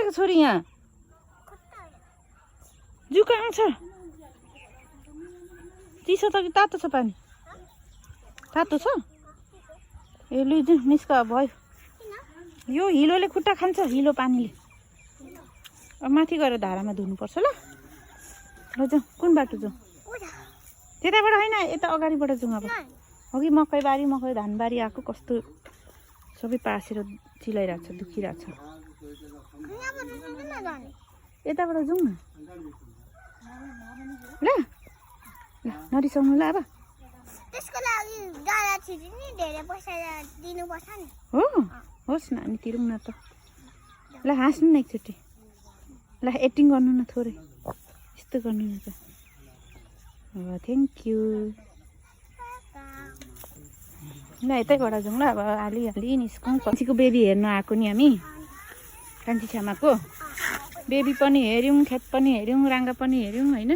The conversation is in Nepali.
आएको छोरी यहाँ जू कहाँ छ चिसो छ कि तातो छ पानी तातो छ ए लु जाउँ निस्क भयो यो हिलोले खुट्टा खान्छ हिलो पानीले अब माथि गएर धारामा धुनुपर्छ ल ल जाउँ कुन बाटो जाउँ त्यताबाट होइन यता अगाडिबाट जाउँ अब अघि मकै बारी मकै धानबारी आएको कस्तो सबै पासेर चिलाइरहेको छ दुखिरहेको छ यताबाट जाउँ न ल ल नरिसाउनु ल अब त्यसको लागि गाडा छिर्ने धेरै पैसा दिनुपर्छ नि हो होस् न अनि तिरौँ न त ल हाँस्नु न एकचोटि ल एक्टिङ गर्नु न थोरै यस्तो गर्नु न त थ्याङ्क यू ल यतैबाट जाउँ ल अब हाली निस्कौँ पछिको बेबी हेर्नु आएको नि हामी कान्छी छ्यामाको बेबी पनि हेऱ्यौँ खेत पनि हेऱ्यौँ राङ्गा पनि हेऱ्यौँ होइन